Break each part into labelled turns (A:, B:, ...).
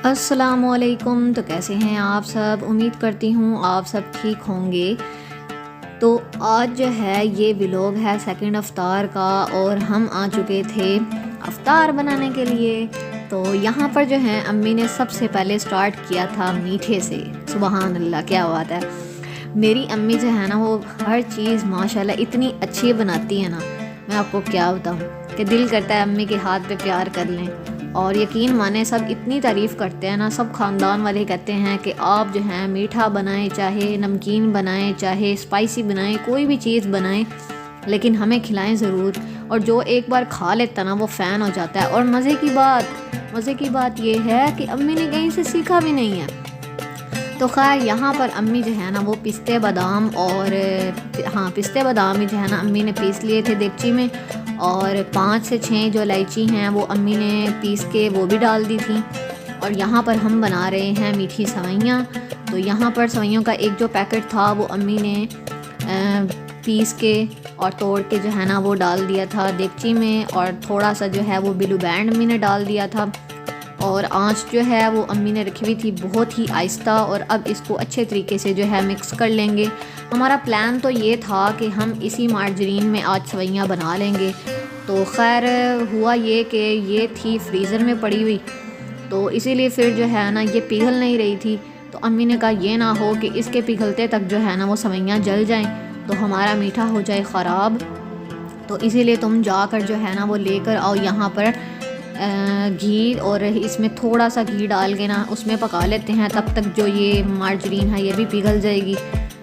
A: अस्सलामुअलैकुम। तो कैसे हैं आप सब? उम्मीद करती हूँ आप सब ठीक होंगे। तो आज जो है ये व्लॉग है सेकंड अफ्तार का और हम आ चुके थे अफ्तार बनाने के लिए। तो यहाँ पर जो है अम्मी ने सबसे पहले स्टार्ट किया था मीठे से। सुबहान अल्लाह, क्या बात है। मेरी अम्मी जो है ना वो हर चीज़ माशाल्लाह इतनी अच्छी बनाती है ना, मैं आपको क्या बताऊँ कि दिल करता है अम्मी के हाथ पे प्यार कर लें। और यकीन माने सब इतनी तारीफ़ करते हैं ना, सब ख़ानदान वाले कहते हैं कि आप जो हैं मीठा बनाएं, चाहे नमकीन बनाएं, चाहे स्पाइसी बनाएं, कोई भी चीज़ बनाएं, लेकिन हमें खिलाएं ज़रूर। और जो एक बार खा लेता ना वो फ़ैन हो जाता है। और मज़े की बात ये है कि अम्मी ने कहीं से सीखा भी नहीं है। तो खैर यहाँ पर अम्मी जो है ना वो पिस्ते बादाम और पिस्ते बादाम ही जो है ना अम्मी ने पीस लिए थे देगची में, और 5 से 6 जो इलायची हैं वो अम्मी ने पीस के वो भी डाल दी थी। और यहाँ पर हम बना रहे हैं मीठी सवैयाँ। तो यहाँ पर सवैयों का एक जो पैकेट था वो अम्मी ने पीस के और तोड़ के जो है ना वो डाल दिया था देगची में, और थोड़ा सा जो है वो बिलू बैंड अम्मी ने डाल दिया था। और आंच जो है वो अम्मी ने रखी हुई थी बहुत ही आहिस्ता। और अब इसको अच्छे तरीके से जो है मिक्स कर लेंगे। हमारा प्लान तो ये था कि हम इसी मार्जरीन में आज सवैयाँ बना लेंगे। तो खैर हुआ ये कि ये थी फ्रीज़र में पड़ी हुई, तो इसीलिए फिर जो है ना ये पिघल नहीं रही थी। तो अम्मी ने कहा ये ना हो कि इसके पिघलते तक जो है ना वो सवैयाँ जल जाएं तो हमारा मीठा हो जाए ख़राब। तो इसीलिए तुम जाकर जो है ना वो लेकर आओ यहाँ पर घी, और इसमें थोड़ा सा घी डाल के ना उसमें पका लेते हैं, तब तक जो ये मार्जरीन है ये भी पिघल जाएगी।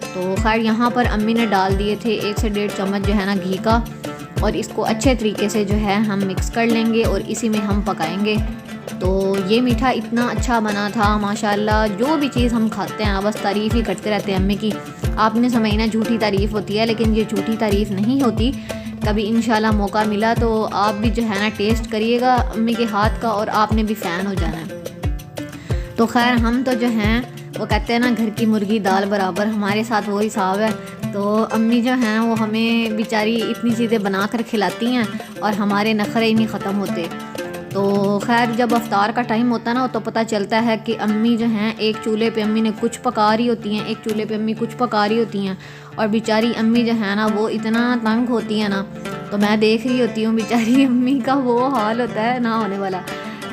A: तो खैर यहाँ पर अम्मी ने डाल दिए थे 1 से 1.5 चम्मच जो है ना घी का, और इसको अच्छे तरीके से जो है हम मिक्स कर लेंगे और इसी में हम पकाएंगे। तो ये मीठा इतना अच्छा बना था माशाल्लाह। जो भी चीज़ हम खाते हैं बस तारीफ़ ही करते रहते हैं अम्मी की। आपने समझी ना, झूठी तारीफ़ होती है, लेकिन ये झूठी तारीफ़ नहीं होती। कभी इंशाल्लाह मौका मिला तो आप भी जो है ना टेस्ट करिएगा अम्मी के हाथ का, और आपने भी फ़ैन हो जाना है। तो खैर हम तो जो हैं वो कहते हैं ना घर की मुर्गी दाल बराबर, हमारे साथ वो हिसाब है। तो अम्मी जो हैं वो हमें बेचारी इतनी चीज़ें बना कर खिलाती हैं और हमारे नखरे ही नहीं ख़त्म होते। तो खैर जब अफ्तार का टाइम होता है ना तो पता चलता है कि अम्मी जो हैं एक चूल्हे पे अम्मी ने कुछ पका रही होती हैं, एक चूल्हे पे अम्मी कुछ पका रही होती हैं। और बेचारी अम्मी जो है ना वो इतना तंग होती है ना, तो मैं देख रही होती हूँ बेचारी अम्मी का वो हाल होता है ना होने वाला।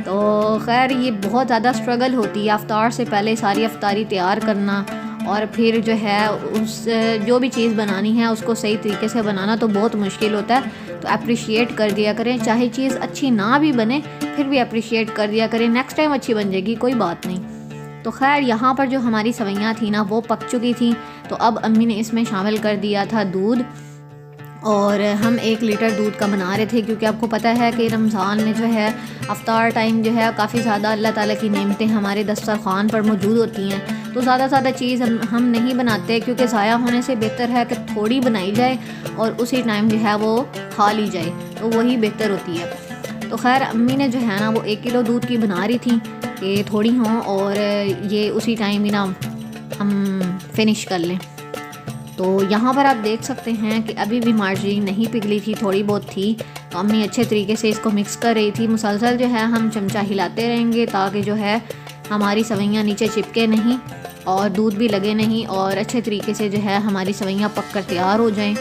A: तो खैर ये बहुत ज़्यादा स्ट्रगल होती है अफ्तार से पहले सारी अफ्तारी तैयार करना, और फिर जो है उस जो भी चीज़ बनानी है उसको सही तरीके से बनाना तो बहुत मुश्किल होता है। तो अप्रिशिएट कर दिया करें, चाहे चीज़ अच्छी ना भी बने फिर भी अप्रिशिएट कर दिया करें, नेक्स्ट टाइम अच्छी बन जाएगी, कोई बात नहीं। तो खैर यहाँ पर जो हमारी सवैयाँ थी ना वो पक चुकी थी। तो अब अम्मी ने इसमें शामिल कर दिया था दूध, और हम 1 लीटर दूध का बना रहे थे, क्योंकि आपको पता है कि रमज़ान में जो है अफ्तार टाइम जो है काफ़ी ज़्यादा अल्लाह ताला की नेमतें हमारे दस्तरखान पर मौजूद होती हैं। तो ज़्यादा चीज़ हम नहीं बनाते, क्योंकि ज़ाया होने से बेहतर है कि थोड़ी बनाई जाए और उसी टाइम जो है वो खा ली जाए, तो वही बेहतर होती है। तो खैर अम्मी ने जो है ना वो 1 किलो दूध की बना रही थी कि थोड़ी हों और ये उसी टाइम ही ना हम फिनिश कर लें। तो यहाँ पर आप देख सकते हैं कि अभी भी मार्जरीन नहीं पिघली थी, थोड़ी बहुत थी। तो अम्मी अच्छे तरीके से इसको मिक्स कर रही थी। मुसलसल जो है हम चमचा हिलाते रहेंगे ताकि जो है हमारी सवैयाँ नीचे चिपके नहीं और दूध भी लगे नहीं, और अच्छे तरीके से जो है हमारी सवैयाँ पक कर तैयार हो जाएं।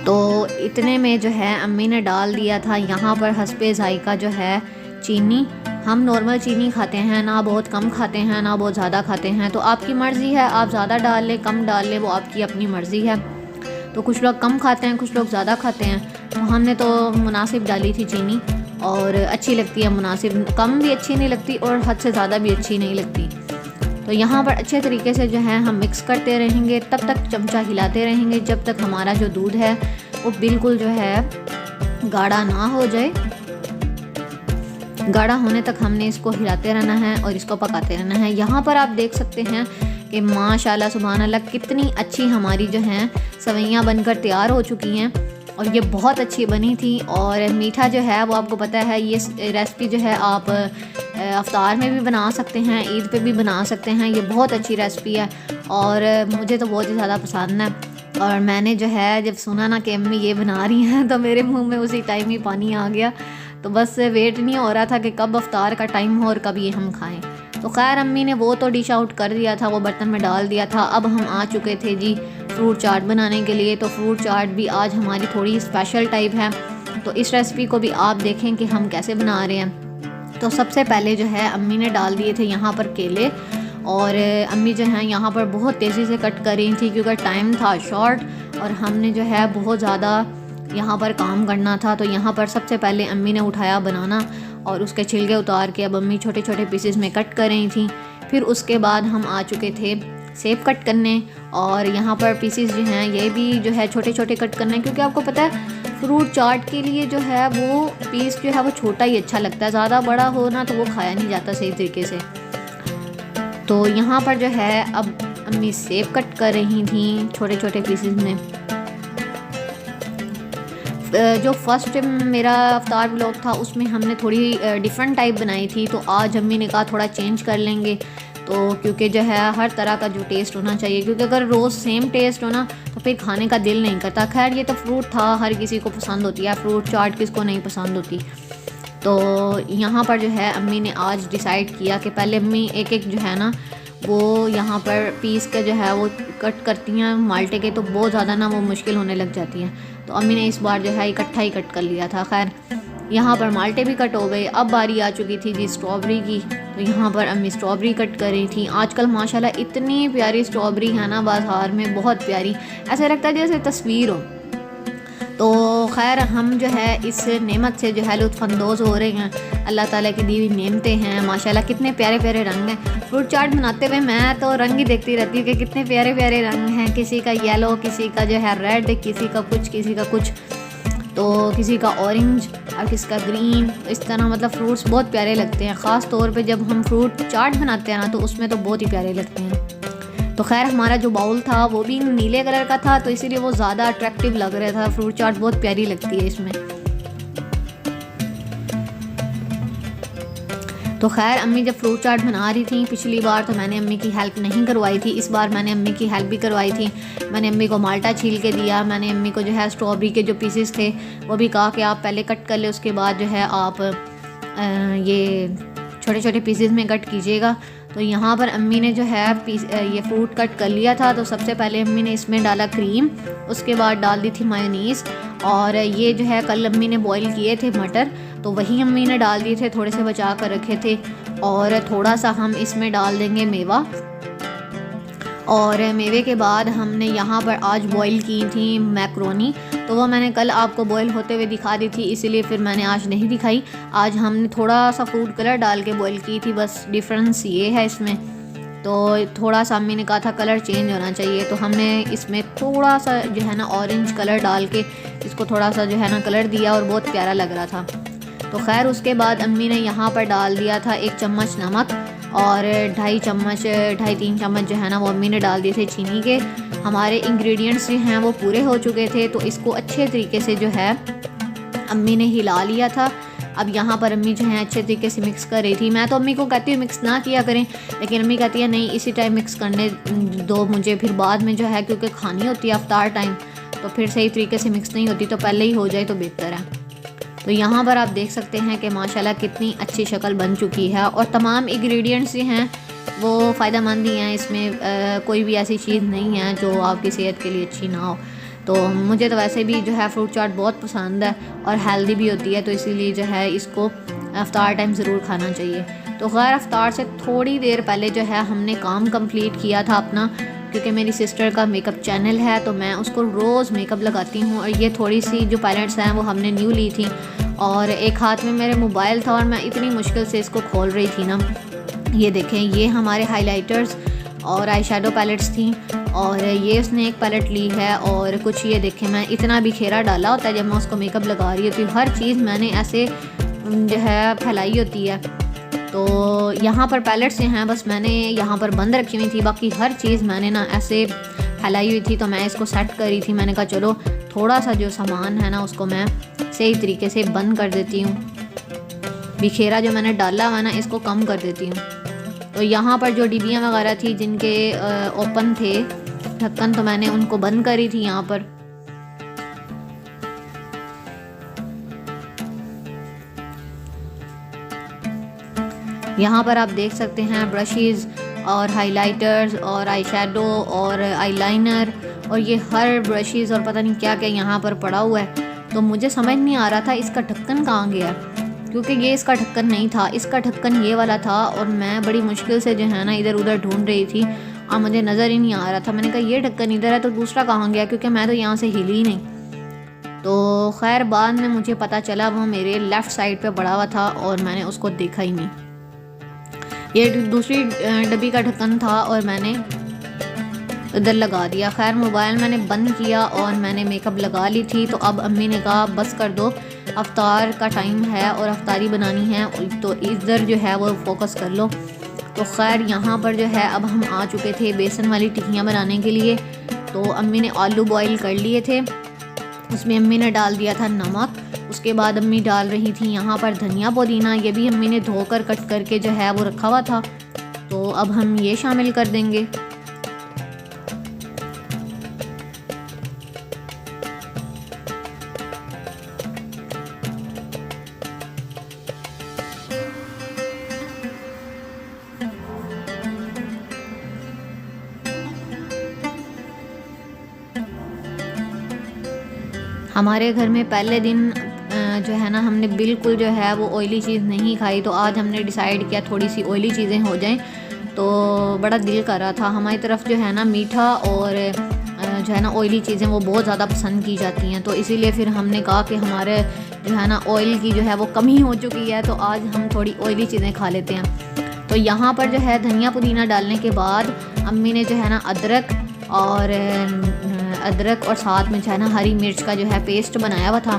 A: तो इतने में जो है अम्मी ने डाल दिया था यहाँ पर हस्बे ज़ायका जो है चीनी। हम नॉर्मल चीनी खाते हैं, ना बहुत कम खाते हैं ना बहुत ज़्यादा खाते हैं। तो आपकी मर्ज़ी है, आप ज़्यादा डाल लें कम डाल लें, वो आपकी अपनी मर्ज़ी है। तो कुछ लोग कम खाते हैं, कुछ लोग ज़्यादा खाते हैं। तो हमने तो मुनासिब डाली थी चीनी, और अच्छी लगती है मुनासिब, कम भी अच्छी नहीं लगती और हद से ज़्यादा भी अच्छी नहीं लगती। तो यहाँ पर अच्छे तरीके से जो है हम मिक्स करते रहेंगे, तब तक चमचा हिलाते रहेंगे जब तक हमारा जो दूध है वो बिल्कुल जो है गाढ़ा ना हो जाए। गाढ़ा होने तक हमने इसको हिलाते रहना है और इसको पकाते रहना है। यहाँ पर आप देख सकते हैं कि माशाल्लाह सुभान अल्लाह कितनी अच्छी हमारी जो हैं सवैयाँ बनकर तैयार हो चुकी हैं, और ये बहुत अच्छी बनी थी। और मीठा जो है वो आपको पता है ये रेसिपी जो है आप अफ्तार में भी बना सकते हैं, ईद पे भी बना सकते हैं। ये बहुत अच्छी रेसिपी है और मुझे तो बहुत ही ज़्यादा पसंद है। और मैंने जो है जब सुना ना कि अम्मी ये बना रही हैं तो मेरे मुंह में उसी टाइम ही पानी आ गया। तो बस वेट नहीं हो रहा था कि कब अफ्तार का टाइम हो और कब ये हम खाएं। तो खैर अम्मी ने वो तो डिश आउट कर दिया था, वो बर्तन में डाल दिया था। अब हम आ चुके थे जी फ्रूट चाट बनाने के लिए। तो फ्रूट चाट भी आज हमारी थोड़ी स्पेशल टाइप है, तो इस रेसिपी को भी आप देखें कि हम कैसे बना रहे हैं। तो सबसे पहले जो है अम्मी ने डाल दिए थे यहाँ पर केले, और अम्मी जो है यहाँ पर बहुत तेज़ी से कट कर रही थी क्योंकि टाइम था शॉर्ट और हमने जो है बहुत ज़्यादा यहाँ पर काम करना था। तो यहाँ पर सबसे पहले अम्मी ने उठाया बनाना और उसके छिलके उतार के अब अम्मी छोटे छोटे पीसेस में कट कर रही थी। फिर उसके बाद हम आ चुके थे सेब कट करने, और यहाँ पर पीसेस जो हैं ये भी जो है छोटे छोटे कट करने, क्योंकि आपको पता है फ्रूट चाट के लिए जो है वो पीस जो है वो छोटा ही अच्छा लगता है, ज़्यादा बड़ा हो ना तो वो खाया नहीं जाता सही तरीके से। तो यहाँ पर जो है अब अम्मी सेब कट कर रही थी छोटे छोटे पीसेस में। जो फर्स्ट मेरा अफ्तार व्लॉग था उसमें हमने थोड़ी डिफरेंट टाइप बनाई थी, तो आज अम्मी ने कहा थोड़ा चेंज कर लेंगे। तो क्योंकि जो है हर तरह का जो टेस्ट होना चाहिए, क्योंकि अगर रोज़ सेम टेस्ट हो ना तो फिर खाने का दिल नहीं करता। खैर ये तो फ्रूट था, हर किसी को पसंद होती है फ्रूट चाट, किसको नहीं पसंद होती। तो यहाँ पर जो है अम्मी ने आज डिसाइड किया कि पहले अम्मी एक एक जो है ना वो यहाँ पर पीस के जो है वो कट करती हैं माल्टे के, तो बहुत ज़्यादा ना वो मुश्किल होने लग जाती हैं। तो अम्मी ने इस बार जो है इकट्ठा ही कट कर लिया था। खैर यहाँ पर माल्टे भी कट हो गए। अब बारी आ चुकी थी जी स्ट्रॉबेरी की, तो यहाँ पर अम्मी स्ट्रॉबेरी कट कर रही थी। आजकल माशाल्लाह इतनी प्यारी स्ट्रॉबेरी है ना बाज़ार में, बहुत प्यारी, ऐसा लगता है जैसे तस्वीर हो। तो खैर हम जो है इस नेमत से जो है लुत्फ़अंदोज़ हो रहे हैं। अल्लाह ताला की दी हुई नेमतें हैं माशाल्लाह, कितने प्यारे प्यारे रंग हैं। फ्रूट चाट बनाते हुए मैं तो रंग ही देखती रहती हूँ कि कितने प्यारे प्यारे रंग हैं, किसी का येलो, किसी का जो है रेड, किसी का कुछ, तो किसी का ऑरेंज और किसी का ग्रीन। इस तरह मतलब फ्रूट्स बहुत प्यारे लगते हैं, ख़ास तौर पे जब हम फ्रूट चाट बनाते हैं ना तो उसमें तो बहुत ही प्यारे लगते हैं। तो खैर हमारा जो बाउल था वो भी नीले कलर का था, तो इसीलिए वो ज़्यादा अट्रैक्टिव लग रहा था। फ्रूट चाट बहुत प्यारी लगती है इसमें। तो खैर अम्मी जब फ्रूट चाट बना रही थी पिछली बार तो मैंने अम्मी की हेल्प नहीं करवाई थी, इस बार मैंने अम्मी की हेल्प भी करवाई थी। मैंने अम्मी को माल्टा छील के दिया, मैंने अम्मी को जो है स्ट्रॉबेरी के जो पीसेस थे वो भी कहा कि आप पहले कट कर ले, उसके बाद जो है आप ये छोटे छोटे पीसेस में कट कीजिएगा। तो यहाँ पर अम्मी ने जो है ये फ्रूट कट कर लिया था। तो सबसे पहले अम्मी ने इसमें डाला क्रीम, उसके बाद डाल दी थी मायोनीज़, और ये जो है कल अम्मी ने बॉईल किए थे मटर, तो वही अम्मी ने डाल दिए थे, थोड़े से बचा कर रखे थे। और थोड़ा सा हम इसमें डाल देंगे मेवा, और मेवे के बाद हमने यहाँ पर आज बॉईल की थी मैक्रोनी, तो वो मैंने कल आपको बॉईल होते हुए दिखा दी थी, इसीलिए फिर मैंने आज नहीं दिखाई। आज हमने थोड़ा सा फूड कलर डाल के बॉईल की थी, बस डिफरेंस ये है इसमें। तो थोड़ा सा अम्मी ने कहा था कलर चेंज होना चाहिए, तो हमने इसमें थोड़ा सा जो है ना ऑरेंज कलर डाल के इसको थोड़ा सा जो है ना कलर दिया और बहुत प्यारा लग रहा था। तो खैर उसके बाद अम्मी ने यहाँ पर डाल दिया था 1 चम्मच नमक, और 2.5-3 चम्मच जो है ना वो अम्मी ने डाल दिए थे चीनी के। हमारे इंग्रेडिएंट्स जो हैं वो पूरे हो चुके थे, तो इसको अच्छे तरीके से जो है अम्मी ने हिला लिया था। अब यहाँ पर अम्मी जो है अच्छे तरीके से मिक्स कर रही थी। मैं तो अम्मी को कहती हूँ मिक्स ना किया करें, लेकिन अम्मी कहती है नहीं इसी टाइम मिक्स करने दो मुझे, फिर बाद में जो है क्योंकि खानी होती है अफ्तार टाइम तो फिर सही तरीके से मिक्स नहीं होती, तो पहले ही हो जाए तो बेहतर है। तो यहाँ पर आप देख सकते हैं कि माशाल्लाह कितनी अच्छी शक्ल बन चुकी है, और तमाम इंग्रेडिएंट्स जो हैं वो फ़ायदेमंद ही हैं। इसमें कोई भी ऐसी चीज़ नहीं है जो आपकी सेहत के लिए अच्छी ना हो। तो मुझे तो वैसे भी जो है फ्रूट चाट बहुत पसंद है और हेल्दी भी होती है, तो इसीलिए जो है इसको अफ्तार टाइम ज़रूर खाना चाहिए। तो खैर अफ्तार से थोड़ी देर पहले जो है हमने काम कंप्लीट किया था अपना, क्योंकि मेरी सिस्टर का मेकअप चैनल है तो मैं उसको रोज़ मेकअप लगाती हूँ। और ये थोड़ी सी जो पैलेट्स हैं वो हमने न्यू ली थी, और एक हाथ में मेरे मोबाइल था और मैं इतनी मुश्किल से इसको खोल रही थी ना। ये देखें, ये हमारे हाइलाइटर्स और आई शेडो पैलेट्स थी, और ये उसने एक पैलेट ली है। और कुछ ये देखें, मैं इतना बिखेरा डाला होता है जब मैं उसको मेकअप लगा रही होती हूँ, हर चीज़ मैंने ऐसे जो है फैलाई होती है। तो यहाँ पर पैलेट्स हैं बस मैंने यहाँ पर बंद रखी हुई थी, बाकी हर चीज़ मैंने ना ऐसे फैलाई हुई थी। तो मैं इसको सेट कर रही थी, मैंने कहा चलो थोड़ा सा जो सामान है ना उसको मैं सही तरीके से बंद कर देती हूँ, बिखेरा जो मैंने डाला हुआ ना इसको कम कर देती हूँ। तो यहाँ पर जो डिब्बियाँ वगैरह थी जिनके ओपन थे ढक्कन, तो मैंने उनको बंद करी थी यहाँ पर। यहाँ पर आप देख सकते हैं ब्रशेज़ और हाइलाइटर्स और आई शेडो और आईलाइनर और ये हर ब्रशेज़ और पता नहीं क्या क्या यहाँ पर पड़ा हुआ है। तो मुझे समझ नहीं आ रहा था इसका ढक्कन कहाँ गया, क्योंकि ये इसका ढक्कन नहीं था, इसका ढक्कन ये वाला था। और मैं बड़ी मुश्किल से जो है ना इधर उधर ढूंढ रही थी और मुझे नज़र ही नहीं आ रहा था। मैंने कहा ये ढक्कन इधर है तो दूसरा कहाँ गया, क्योंकि मैं तो यहाँ से हिली ही नहीं। तो खैर बाद में मुझे पता चला वो मेरे लेफ़्ट साइड पे पड़ा हुआ था और मैंने उसको देखा ही नहीं। ये दूसरी डब्बी का ढक्कन था और मैंने इधर लगा दिया। खैर मोबाइल मैंने बंद किया और मैंने मेकअप लगा ली थी। तो अब अम्मी ने कहा बस कर दो, अफ्तार का टाइम है और अफ्तारी बनानी है, तो इधर जो है वो फोकस कर लो। तो खैर यहाँ पर जो है अब हम आ चुके थे बेसन वाली टिक्कियाँ बनाने के लिए। तो अम्मी ने आलू बॉईल कर लिए थे, उसमें अम्मी ने डाल दिया था नमक। उसके बाद अम्मी डाल रही थी यहाँ पर धनिया पुदीना, ये भी अम्मी ने धोकर कट करके जो है वो रखा हुआ था। तो अब हम ये शामिल कर देंगे। हमारे घर में पहले दिन जो है ना हमने बिल्कुल जो है वो ऑयली चीज़ नहीं खाई, तो आज हमने डिसाइड किया थोड़ी सी ऑयली चीज़ें हो जाएं। तो बड़ा दिल कर रहा था, हमारी तरफ जो है ना मीठा और जो है ना ऑयली चीज़ें वो बहुत ज़्यादा पसंद की जाती हैं। तो इसीलिए फिर हमने कहा कि हमारे जो है ना ऑयल की जो है वो कमी हो चुकी है, तो आज हम थोड़ी ऑयली चीज़ें खा लेते हैं। तो यहाँ पर जो है धनिया पुदीना डालने के बाद अम्मी ने जो है ना अदरक और साथ में जो है ना हरी मिर्च का जो है पेस्ट बनाया हुआ था,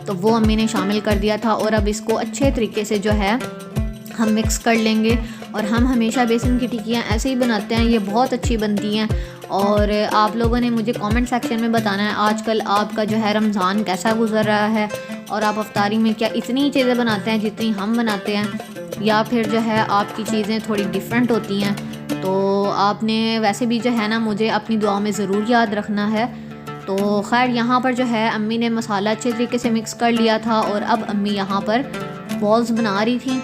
A: तो वो अम्मी ने शामिल कर दिया था। और अब इसको अच्छे तरीके से जो है हम मिक्स कर लेंगे। और हम हमेशा बेसन की टिक्कियाँ ऐसे ही बनाते हैं, ये बहुत अच्छी बनती हैं। और आप लोगों ने मुझे कमेंट सेक्शन में बताना है आजकल आपका जो है रमज़ान कैसा गुजर रहा है, और आप अफ्तारी में क्या इतनी चीज़ें बनाते हैं जितनी हम बनाते हैं, या फिर जो है आपकी चीज़ें थोड़ी डिफरेंट होती हैं। तो आपने वैसे भी जो है ना मुझे अपनी दुआ में ज़रूर याद रखना है। तो खैर यहाँ पर जो है अम्मी ने मसाला अच्छे तरीके से मिक्स कर लिया था और अब अम्मी यहाँ पर बॉल्स बना रही थी।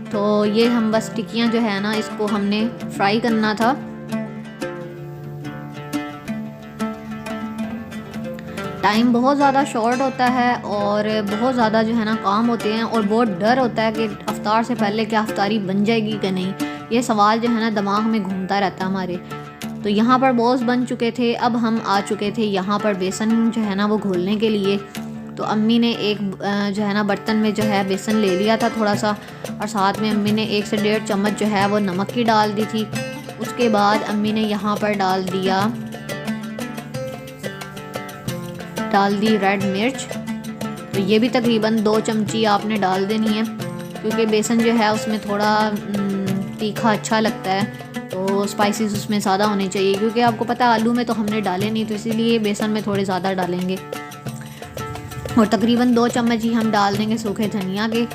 A: तो ये हम बस टिक्कियाँ जो है ना इसको हमने फ्राई करना था। टाइम बहुत ज़्यादा शॉर्ट होता है और बहुत ज़्यादा जो है ना काम होते हैं, और बहुत डर होता है कि अफ्तार से पहले क्या अफ्तारी बन जाएगी कि नहीं, ये सवाल जो है ना दिमाग में घूमता रहता है हमारे। तो यहाँ पर बॉल्स बन चुके थे। अब हम आ चुके थे यहाँ पर बेसन जो है ना वो घोलने के लिए। तो अम्मी ने एक जो है ना बर्तन में जो है बेसन ले लिया था थोड़ा सा, और साथ में अम्मी ने 1 से 1.5 चम्मच जो है वो नमक की डाल दी थी। उसके बाद अम्मी ने यहाँ पर डाल दी रेड मिर्च। तो ये भी तकरीबन 2 चमची आपने डाल देनी है, क्योंकि बेसन जो है उसमें थोड़ा तीखा अच्छा लगता है, तो स्पाइसेस उसमें ज़्यादा होने चाहिए। क्योंकि आपको पता है आलू में तो हमने डाले नहीं, तो इसीलिए बेसन में थोड़े ज़्यादा डालेंगे। और तकरीबन 2 चम्मच ही हम डाल देंगे सूखे धनिया के।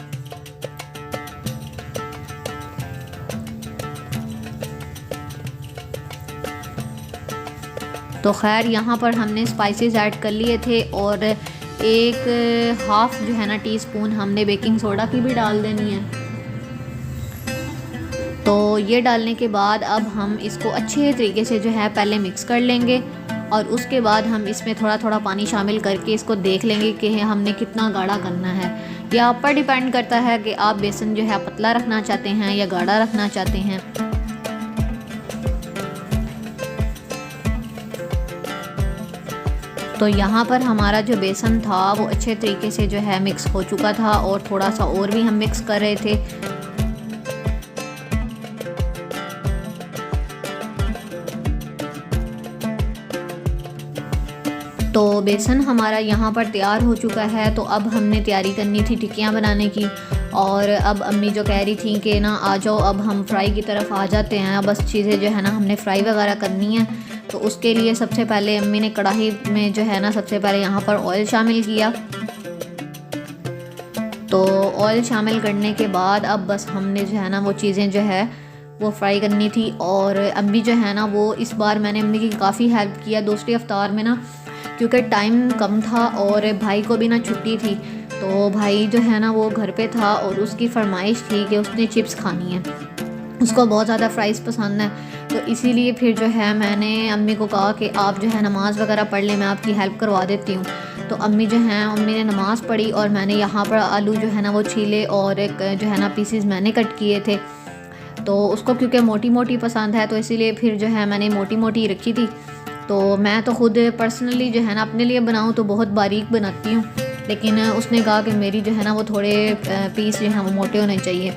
A: तो खैर यहाँ पर हमने स्पाइसेस ऐड कर लिए थे, और 1/2 जो है ना टीस्पून हमने बेकिंग सोडा की भी डाल देनी है। तो ये डालने के बाद अब हम इसको अच्छे तरीके से जो है पहले मिक्स कर लेंगे, और उसके बाद हम इसमें थोड़ा थोड़ा पानी शामिल करके इसको देख लेंगे कि हमने कितना गाढ़ा करना है। ये आप पर डिपेंड करता है कि आप बेसन जो है पतला रखना चाहते हैं या गाढ़ा रखना चाहते हैं। तो यहाँ पर हमारा जो बेसन था वो अच्छे तरीके से जो है मिक्स हो चुका था, और थोड़ा सा और भी हम मिक्स कर रहे थे। तो बेसन हमारा यहाँ पर तैयार हो चुका है। तो अब हमने तैयारी करनी थी टिक्कियाँ बनाने की, और अब अम्मी जो कह रही थी कि ना आ जाओ अब हम फ्राई की तरफ आ जाते हैं, बस चीज़ें जो है ना हमने फ्राई वगैरह करनी है। तो उसके लिए सबसे पहले अम्मी ने कढ़ाई में जो है ना सबसे पहले यहाँ पर ऑयल शामिल किया। तो ऑयल शामिल करने के बाद अब बस हमने जो है ना वो चीज़ें जो है वो फ्राई करनी थी। और अम्मी जो है ना वो इस बार मैंने अम्मी की काफ़ी हेल्प किया दूसरी अफ्तार में ना, क्योंकि टाइम कम था और भाई को भी ना छुट्टी थी। तो भाई जो है ना वो घर पे था और उसकी फरमाइश थी कि उसने चिप्स खानी है, उसको बहुत ज़्यादा फ्राइज़ पसंद है। तो इसीलिए फिर जो है मैंने अम्मी को कहा कि आप जो है नमाज़ वगैरह पढ़ लें, मैं आपकी हेल्प करवा देती हूँ। तो अम्मी जो हैं, अम्मी ने नमाज़ पढ़ी और मैंने यहाँ पर आलू जो है ना वो छीले और एक जो है ना पीसीज मैंने कट किए थे। तो उसको क्योंकि मोटी मोटी पसंद है तो इसीलिए फिर जो है मैंने मोटी मोटी रखी थी। तो मैं तो ख़ुद पर्सनली जो है ना अपने लिए बनाऊँ तो बहुत बारीक बनाती हूँ, लेकिन उसने कहा कि मेरी जो है ना वो थोड़े पीस जो हैं वो मोटे होने चाहिए।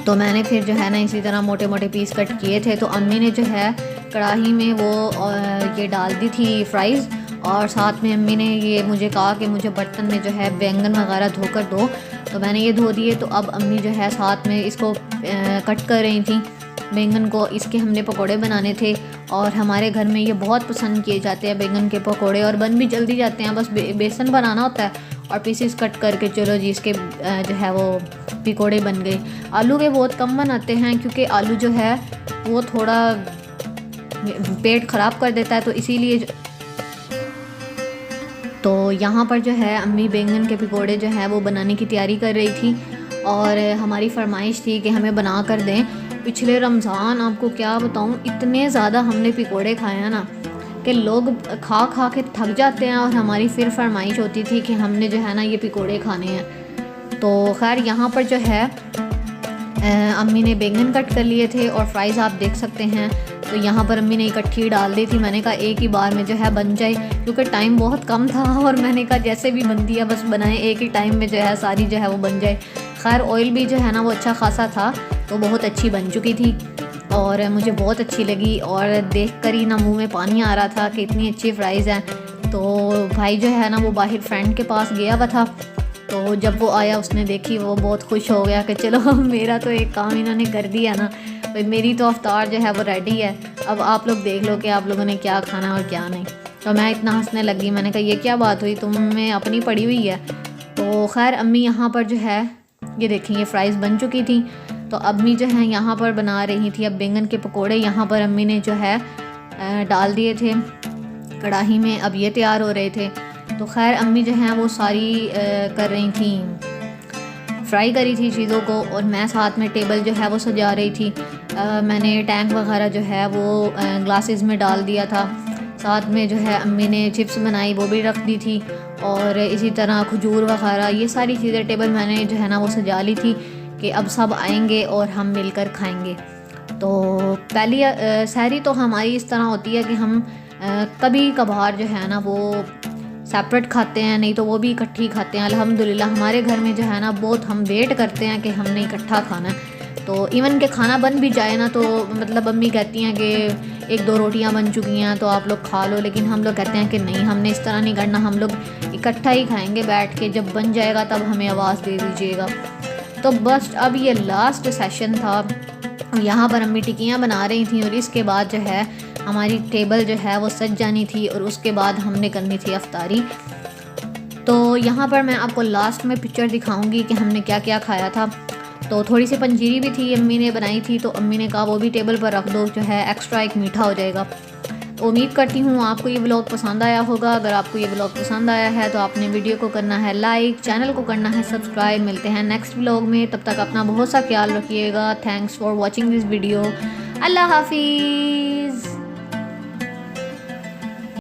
A: तो मैंने फिर जो है ना इसी तरह मोटे मोटे पीस कट किए थे। तो अम्मी ने जो है कढ़ाई में वो ये डाल दी थी फ्राइज़, और साथ में अम्मी ने ये मुझे कहा कि मुझे बर्तन में जो है बैंगन वगैरह धोकर दो। तो मैंने ये धो दिए। तो अब अम्मी जो है साथ में इसको कट कर रही थी बैंगन को। इसके हमने पकोड़े बनाने थे और हमारे घर में ये बहुत पसंद किए जाते हैं बैंगन के पकोड़े, और बन भी जल्दी जाते हैं। बस बेसन बनाना होता है और पीसेस कट करके चलो जी इसके जो है वो पकोड़े बन गए। आलू के बहुत कम बनाते हैं क्योंकि आलू जो है वो थोड़ा पेट ख़राब कर देता है, तो इसीलिए तो यहाँ पर जो है अम्मी बैंगन के पकोड़े जो है वो बनाने की तैयारी कर रही थी और हमारी फरमाइश थी कि हमें बना कर दें। पिछले रमज़ान आपको क्या बताऊँ, इतने ज़्यादा हमने पकोड़े खाए हैं ना कि लोग खा खा के थक जाते हैं, और हमारी फिर फरमाइश होती थी कि हमने जो है ना ये पकोड़े खाने हैं। तो खैर यहाँ पर जो है अम्मी ने बैंगन कट कर लिए थे और फ्राइज़ आप देख सकते हैं। तो यहाँ पर अम्मी ने इकट्ठी डाल दी थी। मैंने कहा एक ही बार में जो है बन जाए, क्योंकि टाइम बहुत कम था और मैंने कहा जैसे भी बनती है बस बनाएं, एक ही टाइम में जो है सारी जो है वो बन जाए। खैर ऑयल भी जो है ना वो अच्छा खासा था, तो बहुत अच्छी बन चुकी थी और मुझे बहुत अच्छी लगी, और देख कर ही ना मुँह में पानी आ रहा था कि इतनी अच्छी फ्राइज़ हैं। तो भाई जो है ना वो बाहर फ्रेंड के पास गया हुआ था, तो जब वो आया उसने देखी, वो बहुत खुश हो गया कि चलो मेरा तो एक काम इन्होंने कर दिया ना, भाई मेरी तो अफ्तार जो है वो रेडी है। अब आप लोग देख लो कि आप लोगों ने क्या खाना और क्या नहीं। तो मैं इतना हंसने लगी, मैंने कहा ये क्या बात हुई, तुम में अपनी पड़ी हुई है। तो खैर अम्मी यहाँ पर जो है ये देखें ये फ्राइज़ बन चुकी थी। तो अम्मी जो है यहाँ पर बना रही थी अब बैंगन के पकोड़े। यहाँ पर अम्मी ने जो है डाल दिए थे कढ़ाई में, अब ये तैयार हो रहे थे। तो खैर अम्मी जो हैं वो सारी कर रही थी, फ्राई करी थी चीज़ों को, और मैं साथ में टेबल जो है वो सजा रही थी। मैंने टैंक वगैरह जो है वो ग्लासेस में डाल दिया था। साथ में जो है अम्मी ने चिप्स बनाई, वो भी रख दी थी, और इसी तरह खजूर वगैरह ये सारी चीज़ें टेबल मैंने जो है ना वो सजा ली थी कि अब सब आएंगे और हम मिलकर खाएंगे। तो पहली सहरी तो हमारी इस तरह होती है कि हम कभी कभार जो है ना वो सेपरेट खाते हैं, नहीं तो वो भी इकट्ठी खाते हैं। अल्हम्दुलिल्लाह हमारे घर में जो है ना बहुत हम वेट करते हैं कि हमने इकट्ठा खाना है। तो इवन के खाना बन भी जाए ना तो मतलब अम्मी कहती हैं कि एक दो रोटियां बन चुकी हैं तो आप लोग खा लो, लेकिन हम लोग कहते हैं कि नहीं, हमने इस तरह नहीं करना, हम लोग इकट्ठा ही खाएंगे बैठ के, जब बन जाएगा तब हमें आवाज़ दे दीजिएगा। तो बस अब ये लास्ट सेशन था, यहाँ पर अम्मी टिक्कियाँ बना रही थी और इसके बाद जो है हमारी टेबल जो है वो सज जानी थी और उसके बाद हमने करनी थी अफ्तारी। तो यहाँ पर मैं आपको लास्ट में पिक्चर दिखाऊंगी कि हमने क्या क्या खाया था। तो थोड़ी सी पंजीरी भी थी, अम्मी ने बनाई थी, तो अम्मी ने कहा वो भी टेबल पर रख दो, जो है एक्स्ट्रा एक मीठा हो जाएगा। तो उम्मीद करती हूँ आपको ये व्लॉग पसंद आया होगा। अगर आपको ये व्लॉग पसंद आया है तो आपने वीडियो को करना है लाइक, चैनल को करना है सब्सक्राइब। मिलते हैं नेक्स्ट व्लॉग में, तब तक अपना बहुत सा ख्याल रखिएगा। Thanks for watching this video. Allah हाफिज़।